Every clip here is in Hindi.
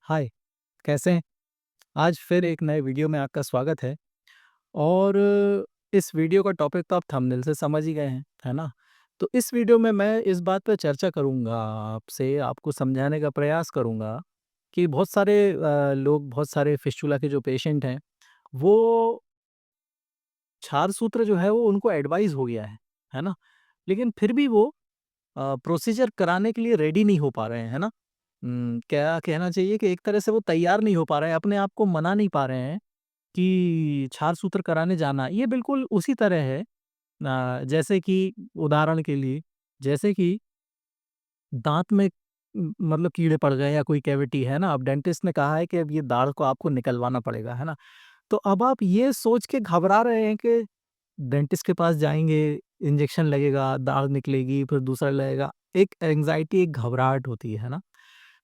हाय, कैसे हैं? आज फिर एक नए वीडियो में आपका स्वागत है और इस वीडियो का टॉपिक तो आप थंबनेल से समझ ही गए हैं, है ना? तो इस वीडियो में मैं इस बात पे चर्चा करूँगा आपसे, आपको समझाने का प्रयास करूँगा कि बहुत सारे लोग, बहुत सारे फिस्टुला के जो पेशेंट हैं, वो क्षार सूत्र जो है वो उनको एडवाइस हो गया है ना? लेकिन फिर भी वो प्रोसीजर कराने के लिए रेडी नहीं हो पा रहे हैं, है ना? क्या कहना चाहिए कि एक तरह से वो तैयार नहीं हो पा रहे हैं, अपने आप को मना नहीं पा रहे हैं कि क्षार सूत्र कराने जाना। ये बिल्कुल उसी तरह है जैसे कि उदाहरण के लिए, जैसे कि दाँत में मतलब कीड़े पड़ गए या कोई कैविटी है ना, अब डेंटिस्ट ने कहा है कि अब ये दाढ़ को आपको निकलवाना पड़ेगा, है ना? तो अब आप ये सोच के घबरा रहे हैं कि डेंटिस्ट के पास जाएँगे, इंजेक्शन लगेगा, दाढ़ निकलेगी, फिर दूसरा लगेगा। एक एंग्ज़ायटी, एक घबराहट होती है ना?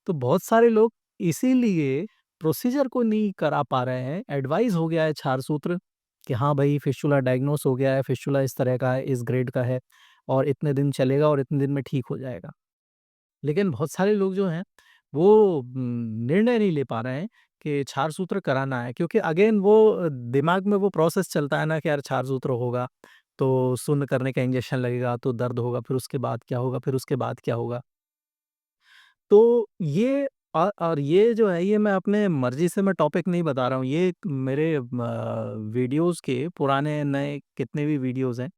तो बहुत सारे लोग इसीलिए प्रोसीजर को नहीं करा पा रहे हैं। एडवाइस हो गया है क्षार सूत्र कि हाँ भाई फिस्टुला डायग्नोस हो गया है, फिस्टुला इस तरह का है, इस ग्रेड का है और इतने दिन चलेगा और इतने दिन में ठीक हो जाएगा। लेकिन बहुत सारे लोग जो हैं वो निर्णय नहीं ले पा रहे हैं कि क्षार सूत्र कराना है क्योंकि अगेन वो दिमाग में वो प्रोसेस चलता है ना कि यार क्षार सूत्र होगा, तो शून्य करने का इंजेक्शन लगेगा, तो दर्द होगा, फिर उसके बाद क्या होगा, फिर उसके बाद क्या होगा? तो ये और ये जो है ये मैं अपने मर्ज़ी से मैं टॉपिक नहीं बता रहा हूँ। ये मेरे वीडियोज़ के पुराने नए कितने भी वीडियोज़ हैं,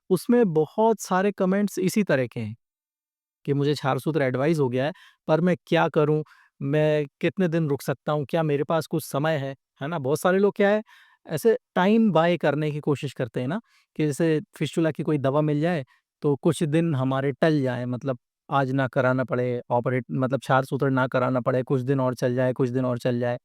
उसमें बहुत सारे कमेंट्स इसी तरह के हैं कि मुझे क्षारसूत्र एडवाइस हो गया है, पर मैं क्या करूँ? मैं कितने दिन रुक सकता हूँ? क्या मेरे पास कुछ समय है ना? बहुत सारे लोग क्या है, ऐसे टाइम बाय करने की कोशिश करते हैं ना, कि जैसे फिस्टुला की कोई दवा मिल जाए, तो कुछ दिन हमारे टल जाएँ मतलब आज ना कराना पड़े ऑपरेट मतलब क्षारसूत्र ना कराना पड़े, कुछ दिन और चल जाए, कुछ दिन और चल जाए,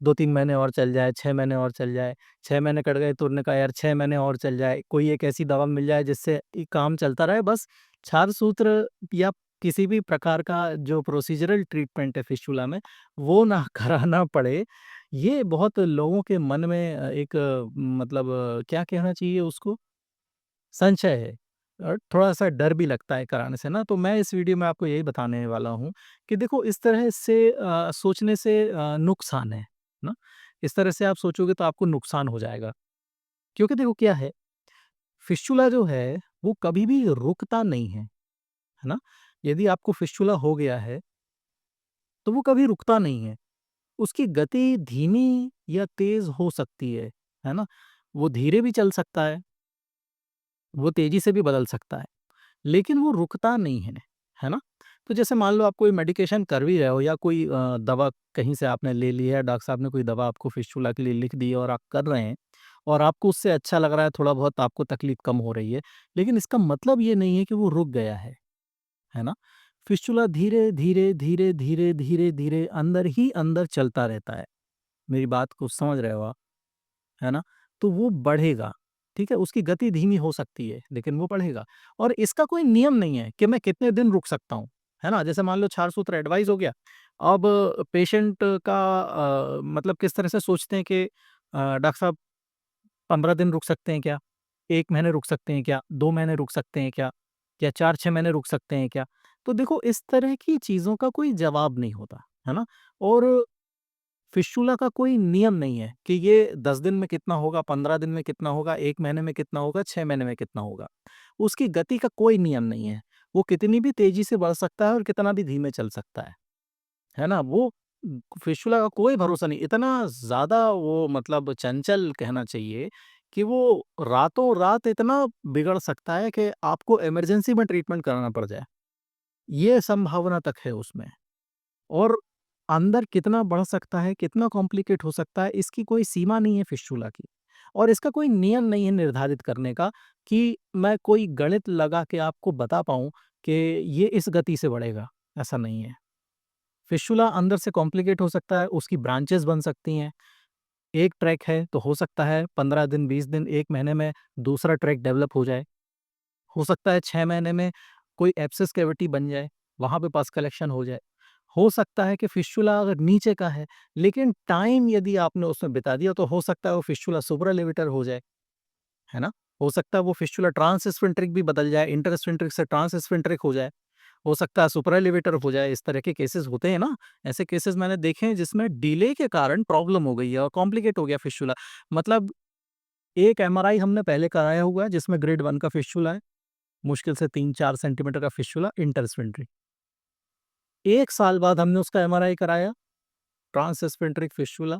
2-3 महीने और चल जाए, 6 महीने और चल जाए। 6 महीने कट गए तो उन्होंने कहा यार 6 महीने और चल जाए, कोई एक ऐसी दवा मिल जाए जिससे ये काम चलता रहे बस क्षारसूत्र या किसी भी प्रकार का जो प्रोसीजरल ट्रीटमेंट है फिस्टुला में, वो ना कराना पड़े। ये बहुत लोगों के मन में एक मतलब क्या कहना चाहिए उसको? संशय है और थोड़ा-सा डर भी लगता है कराने से ना, तो मैं इस वीडियो में आपको यही बताने वाला हूँ कि देखो इस तरह से सोचने से नुकसान है ना? इस तरह से आप सोचोगे तो आपको नुकसान हो जाएगा। क्योंकि देखो क्या है, फिस्टुला जो है वो कभी भी रुकता नहीं है ना? यदि आपको फिस्टुला हो गया है, तो वो कभी रुकता नहीं है। उसकी गति धीमी या तेज़ हो सकती है ना? वो धीरे भी चल सकता है, वो तेज़ी से भी बदल सकता है। लेकिन वो रुकता नहीं है ना? तो जैसे मान लो आप कोई मेडिकेशन कर भी रहे हो या कोई दवा कहीं से आपने ले ली है, डॉक्टर साहब ने कोई दवा आपको फिस्टुला के लिए लिख दी है और आप कर रहे हैं और आपको उससे अच्छा लग रहा है, थोड़ा बहुत आपको तकलीफ कम हो रही है, लेकिन इसका मतलब ये नहीं है कि वो रुक गया है ना? फिस्टुला धीरे, धीरे, धीरे, धीरे, धीरे, धीरे अंदर ही अंदर चलता रहता है। मेरी बात को समझ रहे हो आप? है ना? तो वो बढ़ेगा, ठीक है? उसकी गति धीमी हो सकती है, लेकिन वो बढ़ेगा और इसका कोई नियम नहीं है कि मैं कितने दिन रुक सकता हूँ, है ना? जैसे मान लो क्षारसूत्र एडवाइस हो गया, अब पेशेंट का मतलब किस तरह से सोचते हैं कि डॉक्टर साहब 15 दिन रुक सकते हैं क्या? 1 महीने रुक सकते हैं क्या? 2 महीने रुक सकते हैं क्या? या 4-6 महीने रुक सकते हैं क्या? तो देखो इस तरह की चीज़ों का कोई जवाब नहीं होता, है ना? और फिस्टुला का कोई नियम नहीं है कि ये 10 दिन में कितना होगा, 15 दिन में कितना होगा, 1 महीने में कितना होगा, 6 महीने में कितना होगा। उसकी गति का कोई नियम नहीं है। वो कितनी भी तेज़ी से बढ़ सकता है और कितना भी धीमे चल सकता है ना? वो फिस्टुला का कोई भरोसा नहीं, इतना ज़्यादा वो मतलब चंचल कहना चाहिए कि वो रातों-रात इतना बिगड़ सकता है कि आपको इमरजेंसी में ट्रीटमेंट कराना पड़ जाए। ये संभावना तक है उसमें। और अंदर कितना बढ़ सकता है, कितना कॉम्प्लिकेट हो सकता है, इसकी कोई सीमा नहीं है फिस्टुला की। और इसका कोई नियम नहीं है निर्धारित करने का कि मैं कोई गणित लगा के आपको बता पाऊँ कि ये इस गति से बढ़ेगा, ऐसा नहीं है। फिस्टुला अंदर से कॉम्प्लिकेट हो सकता है, उसकी ब्रांचेज़ बन सकती हैं। एक ट्रैक है, तो हो सकता है 15 दिन, 20 दिन, 1 महीने में दूसरा ट्रैक डेवलप हो जाए। हो सकता है 6 महीने में कोई एब्सेस कैविटी बन जाए, वहाँ पे पस कलेक्शन हो जाए। हो सकता है कि फिस्टुला अगर नीचे का है, लेकिन टाइम यदि आपने उसमें बिता दिया तो हो सकता है वो फिस्टुला सुप्रालेविटर हो जाए, है ना? हो सकता है वो फिस्टुला ट्रांसस्फिंक्टरिक भी बदल जाए, इंटरस्फिंक्टरिक से ट्रांसस्फिंक्टरिक हो जाए। हो सकता है सुpraलेवेटर हो जाए, इस तरह के केसेस होते हैं ना, ऐसे केसेस मैंने देखे हैं जिसमें डिले के कारण प्रॉब्लम हो गई है और कॉम्प्लिकेट हो गया फिस्टुला। मतलब एक एमआरआई हमने पहले कराया हुआ है जिसमें ग्रेड 1 का फिस्टुला है, मुश्किल से 3-4 सेंटीमीटर का फिस्टुला इंटरस्फिंक्टरी। 1 साल बाद हमने उसका एमआरआई कराया, transsphincteric fistula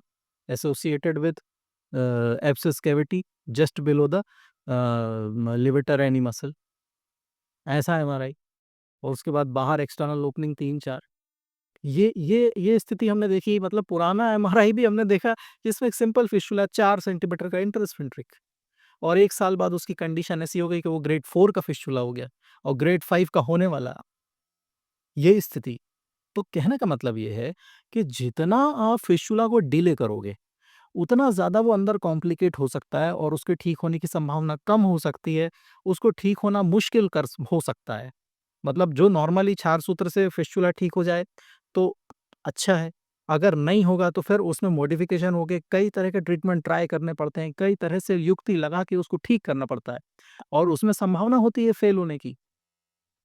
associated with abscess cavity just below the levator ani muscle, ऐसा एमआरआई। और उसके बाद बाहर एक्सटर्नल ओपनिंग 3-4। ये स्थिति हमने देखी, मतलब पुराना एमआरआई भी हमने देखा जिसमें एक सिंपल फिस्टुला 4 सेंटीमीटर का इंटरस्फिंक्टरिक, और 1 साल बाद उसकी कंडीशन ऐसी हो गई कि वो ग्रेड 4 का फिस्टुला हो गया और ग्रेड 5 का होने वाला, ये स्थिति। तो कहने का मतलब ये है कि जितना आप फिस्टुला को डिले करोगे, उतना ज़्यादा वो अंदर कॉम्प्लिकेट हो सकता है और उसके ठीक होने की संभावना कम हो सकती है, उसको ठीक होना मुश्किल हो सकता है। मतलब जो नॉर्मली क्षार सूत्र से फिस्टुला ठीक हो जाए तो अच्छा है, अगर नहीं होगा तो फिर उसमें मॉडिफिकेशन होके कई तरह के ट्रीटमेंट ट्राई करने पड़ते हैं, कई तरह से युक्ति लगा के उसको ठीक करना पड़ता है और उसमें संभावना होती है फेल होने की।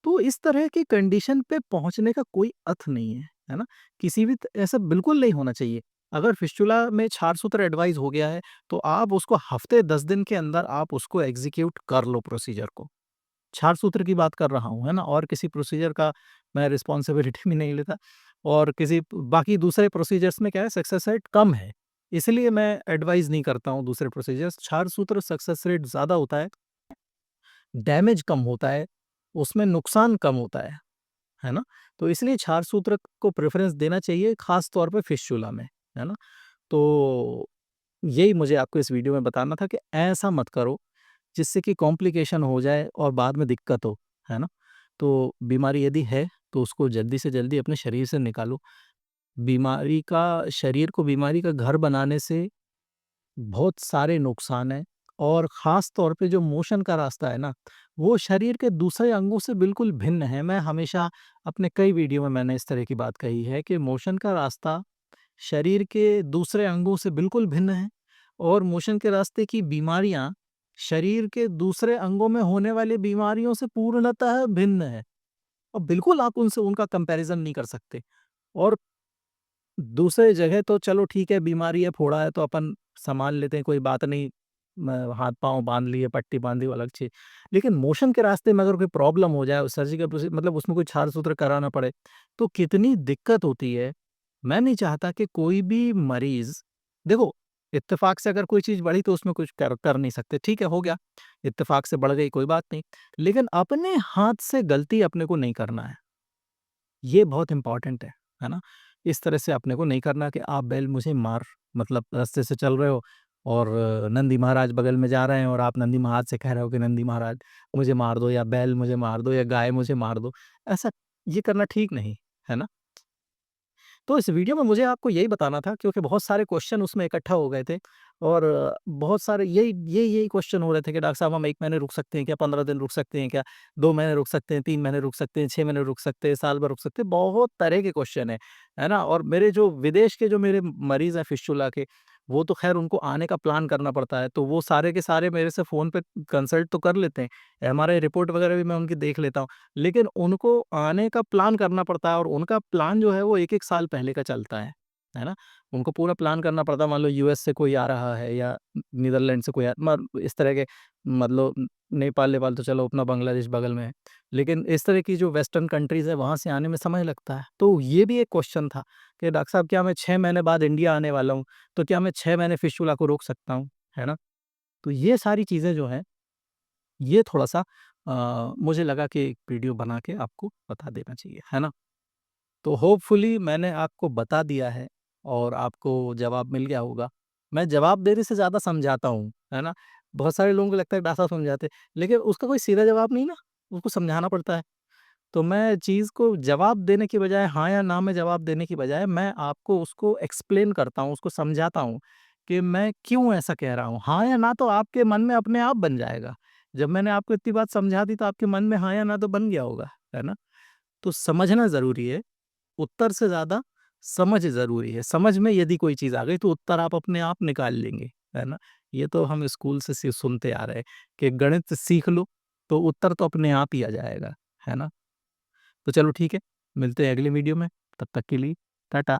तो इस तरह की कंडीशन पे पहुँचने का कोई अर्थ नहीं है ना? किसी भी त ऐसा बिल्कुल नहीं होना चाहिए। अगर फिस्टुला में क्षार सूत्र एडवाइस हो गया है, तो आप उसको हफ्ते 10 दिन के अंदर आप उसको एग्ज़ीक्यूट कर लो प्रोसीजर को। क्षार सूत्र की बात कर रहा हूँ, है ना? और किसी प्रोसीजर का मैं रिस्पॉन्सिबिलिटी भी नहीं लेता और किसी बाकी दूसरे प्रोसीजर्स में क्या है, सक्सेस रेट कम है। इसलिए मैं एडवाइस नहीं करता हूँ दूसरे प्रोसीजर्स। क्षार सूत्र सक्सेस रेट ज़्यादा होता है, डैमेज कम होता है, उसमें नुकसान कम होता है ना? तो इसलिए क्षार सूत्र को प्रेफ़रेंस देना चाहिए, ख़ास तौर पे फिस्टुला में, है ना? तो यही मुझे आपको इस वीडियो में बताना था कि ऐसा मत करो, जिससे कि कॉम्प्लिकेशन हो जाए और बाद में दिक्कत हो, है ना? तो बीमारी यदि है, तो उसको जल्दी से जल्दी अपने शरीर से निकालो। शरीर को बीमारी का घर बनाने से बहुत सारे नुकसान हैं और ख़ास तौर पे जो मोशन का रास्ता है ना, वो शरीर के दूसरे अंगों से बिल्कुल भिन्न है। मैं हमेशा अपने कई वीडियो में मैंने इस तरह की बात कही है कि मोशन का रास्ता शरीर के दूसरे अंगों से बिल्कुल भिन्न है और मोशन के रास्ते की बीमारियां शरीर के दूसरे अंगों में होने वाली बीमारियों से पूर्णतः भिन्न है और बिल्कुल आप उनसे उनका कंपैरिजन नहीं कर सकते। और दूसरे जगह तो चलो ठीक है, बीमारी है, फोड़ा है तो अपन संभाल लेते हैं, कोई बात नहीं, हाथ पांव बांध लिए, पट्टी बांधी, वो अलग चीज। लेकिन मोशन के रास्ते में अगर कोई प्रॉब्लम हो जाए, सर्जिकल प्रोसीजर, मतलब उसमें कोई क्षार सूत्र कराना पड़े, तो कितनी दिक्कत होती है। मैं नहीं चाहता कि कोई भी मरीज़, देखो, इत्तेफ़ाक से अगर कोई चीज़ बढ़ी तो उसमें कुछ कर कर नहीं सकते, ठीक है, हो गया, इत्तेफ़ाक से बढ़ गई कोई बात नहीं। लेकिन अपने हाथ से गलती अपने को नहीं करना है, ये बहुत इम्पोर्टेंट है ना? इस तरह से अपने को नहीं करना कि आप बैल मुझे मार, मतलब रास्ते से चल रहे हो और नंदी महाराज बगल में जा रहे हैं और आप नंदी महाराज से कह रहे हो कि नंदी महाराज मुझे मार दो या बैल मुझे मार दो या गाय मुझे मार दो, ऐसा ये करना ठीक नहीं, है ना? तो इस वीडियो में मुझे आपको यही बताना था क्योंकि बहुत सारे क्वेश्चन उसमें इकट्ठा हो गए थे और बहुत सारे यही क्वेश्चन हो रहे थे कि डॉक्टर साहब हम 1 महीने रुक सकते हैं क्या? 15 दिन रुक सकते हैं क्या? 2 महीने रुक सकते हैं, 3 महीने रुक सकते हैं, 6 महीने रुक सकते हैं, साल भर रुक सकते हैं, बहुत तरह के क्वेश्चन है ना? और मेरे जो विदेश के जो मेरे मरीज़ हैं फिस्टुला के, वो तो ख़ैर उनको आने का प्लान करना पड़ता है, तो वो सारे के सारे मेरे से फ़ोन पे कंसल्ट तो कर लेते हैं, एमआरआई रिपोर्ट वगैरह भी मैं उनकी देख लेता हूँ। लेकिन उनको आने का प्लान करना पड़ता है और उनका प्लान जो है वो 1-1 साल पहले का चलता है ना? उनको पूरा प्लान करना पड़ता है, मान लो यूएस से कोई आ रहा है या नीदरलैंड से कोई इस तरह के, मतलब नेपाल-लेपाल तो चलो अपना बांग्लादेश बगल में है। लेकिन इस तरह की जो वेस्टर्न कंट्रीज़ है वहाँ से आने में समय लगता है। तो ये भी एक क्वेश्चन था कि डॉक्टर साहब क्या मैं 6 महीने बाद इंडिया आने वाला हूँ, तो क्या मैं 6 महीने फिस्टुला को रोक सकता हूँ? है ना? तो ये सारी चीज़ें जो हैं, ये थोड़ा-सा मुझे लगा कि एक वीडियो बना के आपको बता देना चाहिए, है ना? तो होपफुली मैंने आपको बता दिया है और आपको जवाब मिल गया होगा। मैं जवाब देने से ज़्यादा समझाता हूँ, है ना? बहुत सारे लोगों को लगता है डॉक्टर साहब समझाते हैं, लेकिन उसका कोई सीधा जवाब नहीं ना, उसको समझाना पड़ता है। तो मैं चीज़ को जवाब देने की बजाय, हाँ या ना में जवाब देने की बजाय, मैं आपको उसको एक्सप्लेन करता हूँ, उसको समझाता हूँ कि मैं क्यों ऐसा कह रहा हूँ। हाँ या ना तो आपके मन में अपने आप बन जाएगा। जब मैंने आपको इतनी बात समझा दी तो आपके मन में हाँ या ना तो बन गया होगा, है ना? तो समझना ज़रूरी है, उत्तर से ज़्यादा समझ ज़रूरी है। समझ में यदि कोई चीज़ आ गई तो उत्तर आप अपने आप निकाल लेंगे, है ना? ये तो हम स्कूल से सुनते आ रहे हैं कि गणित सीख लो, तो उत्तर तो अपने आप ही आ जाएगा, है ना? तो चलो ठीक है, मिलते हैं अगली वीडियो में, तब तक के लिए टाटा।